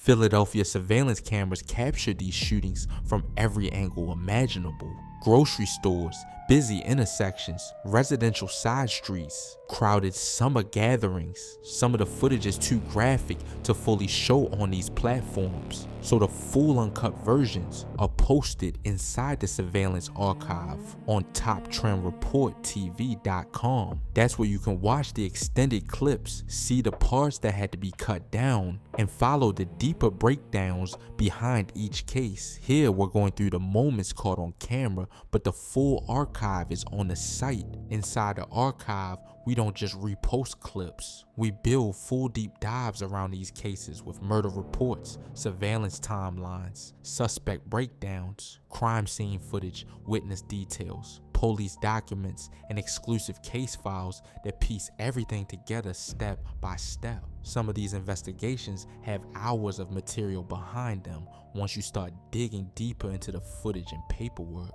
Philadelphia surveillance cameras captured these shootings from every angle imaginable. Grocery stores, busy intersections, residential side streets, crowded summer gatherings. Some of the footage is too graphic to fully show on these platforms, so the full uncut versions are posted inside the surveillance archive on TopTrendReportTV.com. That's where you can watch the extended clips, see the parts that had to be cut down, and follow the deeper breakdowns behind each case. Here we're going through the moments caught on camera, but the full archive is on the site. Inside the archive, we don't just repost clips. We build full deep dives around these cases with murder reports, surveillance timelines, suspect breakdowns, crime scene footage, witness details, police documents, and exclusive case files that piece everything together step by step. Some of these investigations have hours of material behind them once you start digging deeper into the footage and paperwork.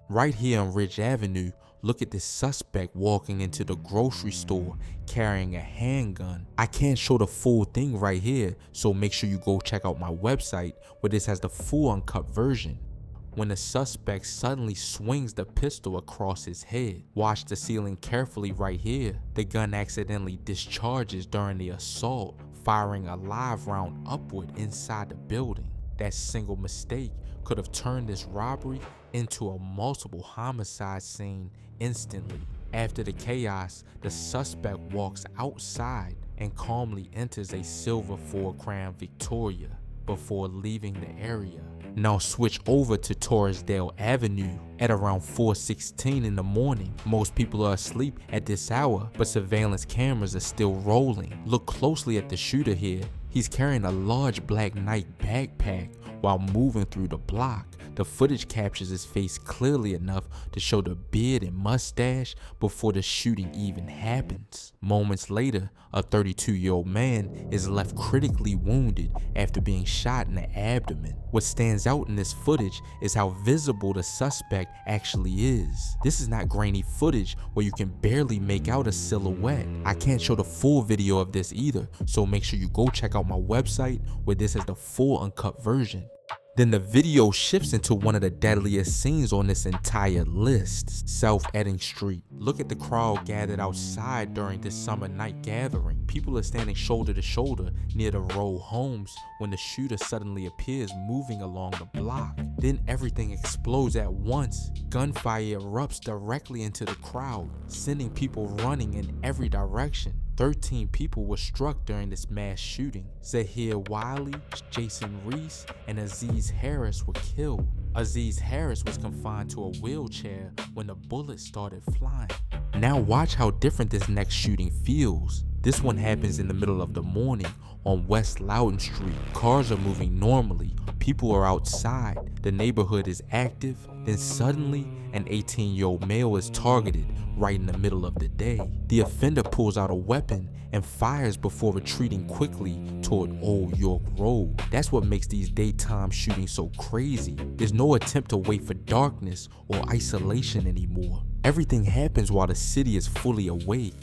Right here on Ridge Avenue, look at this suspect walking into the grocery store carrying a handgun. I can't show the full thing right here, so make sure you go check out my website where this has the full uncut version. When the suspect suddenly swings the pistol across his head, watch the ceiling carefully right here. The gun accidentally discharges during the assault, firing a live round upward inside the building. That single mistake could have turned this robbery into a multiple homicide scene instantly. After the chaos, the suspect walks outside and calmly enters a silver Ford Crown Victoria before leaving the area. Now switch over to Torresdale Avenue at around 4:16 in the morning. Most people are asleep at this hour, but surveillance cameras are still rolling. Look closely at the shooter here. He's carrying a large black Nike backpack while moving through the block. The footage captures his face clearly enough to show the beard and mustache before the shooting even happens. Moments later, a 32-year-old man is left critically wounded after being shot in the abdomen. What stands out in this footage is how visible the suspect actually is. This is not grainy footage where you can barely make out a silhouette. I can't show the full video of this either, so make sure you go check out my website where this has the full uncut version. Then the video shifts into one of the deadliest scenes on this entire list, South Edding Street. Look at the crowd gathered outside during this summer night gathering. People are standing shoulder to shoulder near the row homes when the shooter suddenly appears moving along the block. Then everything explodes at once. Gunfire erupts directly into the crowd, sending people running in every direction. 13 people were struck during this mass shooting. Zahir Wiley, Jason Reese, and Aziz Harris were killed. Aziz Harris was confined to a wheelchair when the bullets started flying. Now watch how different this next shooting feels. This one happens in the middle of the morning on West Loudon Street. Cars are moving normally. People are outside. The neighborhood is active. Then suddenly, an 18-year-old male is targeted right in the middle of the day. The offender pulls out a weapon and fires before retreating quickly toward Old York Road. That's what makes these daytime shootings so crazy. There's no attempt to wait for darkness or isolation anymore. Everything happens while the city is fully awake.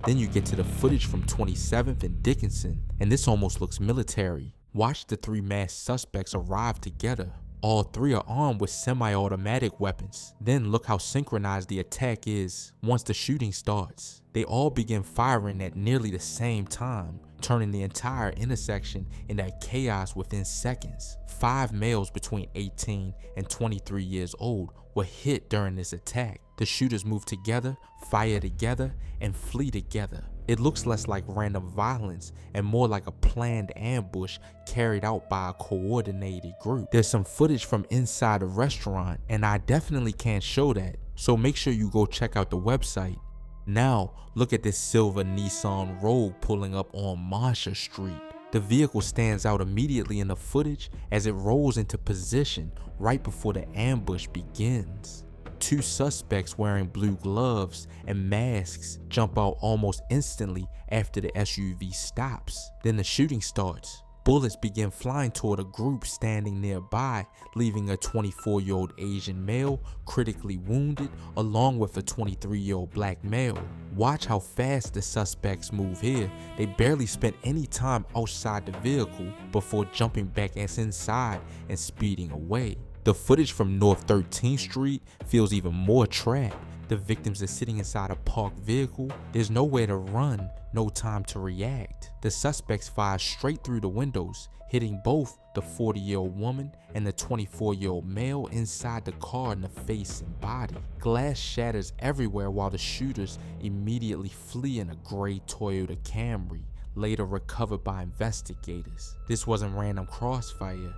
Then you get to the footage from 27th and Dickinson, and this almost looks military. Watch the three masked suspects arrive together. All three are armed with semi-automatic weapons. Then look how synchronized the attack is once the shooting starts. They all begin firing at nearly the same time, turning the entire intersection into chaos within seconds. 5 males between 18 and 23 years old were hit during this attack. The shooters move together, fire together, and flee together. It looks less like random violence and more like a planned ambush carried out by a coordinated group. There's some footage from inside a restaurant, and I definitely can't show that, so make sure you go check out the website. Now, look at this silver Nissan Rogue pulling up on Marsha Street. The vehicle stands out immediately in the footage as it rolls into position right before the ambush begins. Two suspects wearing blue gloves and masks jump out almost instantly after the SUV stops. Then the shooting starts. Bullets begin flying toward a group standing nearby, leaving a 24-year-old Asian male critically wounded along with a 23-year-old black male. Watch how fast the suspects move here. They barely spent any time outside the vehicle before jumping back inside and speeding away. The footage from North 13th Street feels even more trapped. The victims are sitting inside a parked vehicle. There's nowhere to run, no time to react. The suspects fire straight through the windows, hitting both the 40-year-old woman and the 24-year-old male inside the car in the face and body. Glass shatters everywhere while the shooters immediately flee in a gray Toyota Camry, later recovered by investigators. This wasn't random crossfire.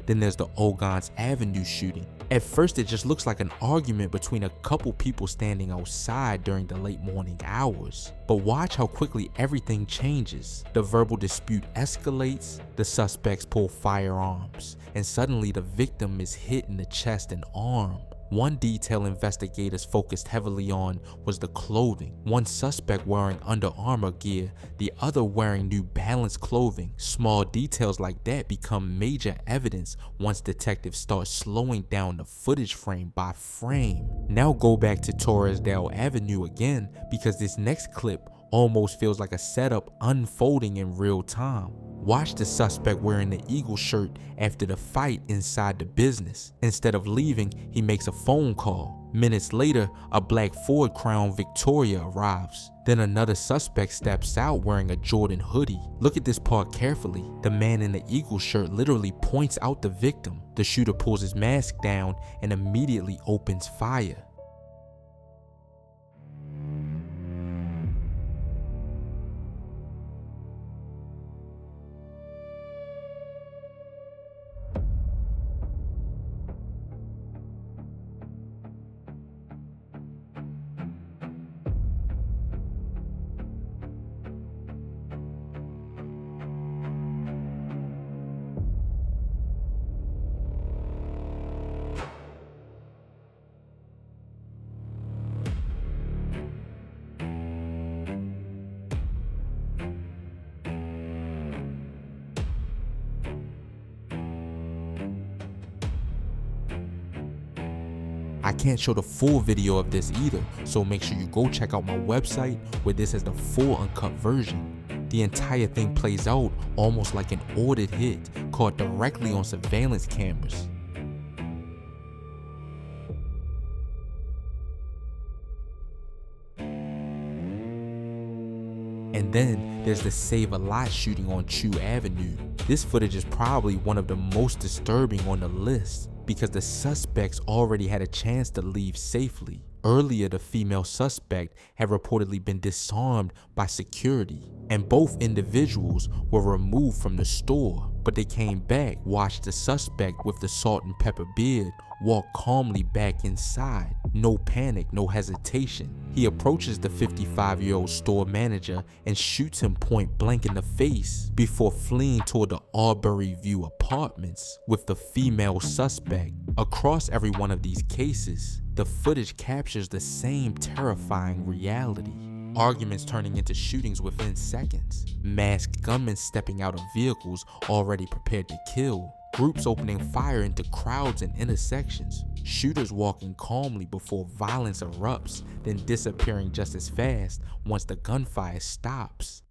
Then there's the Torresdale Avenue shooting. At first it just looks like an argument between a couple people standing outside during the late morning hours. But watch how quickly everything changes. The verbal dispute escalates, the suspects pull firearms, and suddenly the victim is hit in the chest and arm. One detail investigators focused heavily on was the clothing. One suspect wearing Under Armour gear, the other wearing New Balance clothing. Small details like that become major evidence once detectives start slowing down the footage frame by frame. Now go back to Torresdale Avenue again, because this next clip almost feels like a setup unfolding in real time. Watch the suspect wearing the Eagle shirt after the fight inside the business. Instead of leaving, he makes a phone call. Minutes later, a black Ford Crown Victoria arrives. Then another suspect steps out wearing a Jordan hoodie. Look at this part carefully. The man in the Eagle shirt literally points out the victim. The shooter pulls his mask down and immediately opens fire. I can't show the full video of this either, so make sure you go check out my website where this is the full uncut version. The entire thing plays out almost like an ordered hit caught directly on surveillance cameras. And then there's the Save a Lot shooting on Chew Avenue. This footage is probably one of the most disturbing on the list because the suspects already had a chance to leave safely. Earlier, the female suspect had reportedly been disarmed by security, and both individuals were removed from the store, but they came back, watched the suspect with the salt and pepper beard walk calmly back inside. No panic, no hesitation. He approaches the 55-year-old store manager and shoots him point blank in the face before fleeing toward the Aubrey View apartments with the female suspect. Across every one of these cases, the footage captures the same terrifying reality. Arguments turning into shootings within seconds. Masked gunmen stepping out of vehicles already prepared to kill. Groups opening fire into crowds and intersections. Shooters walking calmly before violence erupts, then disappearing just as fast once the gunfire stops.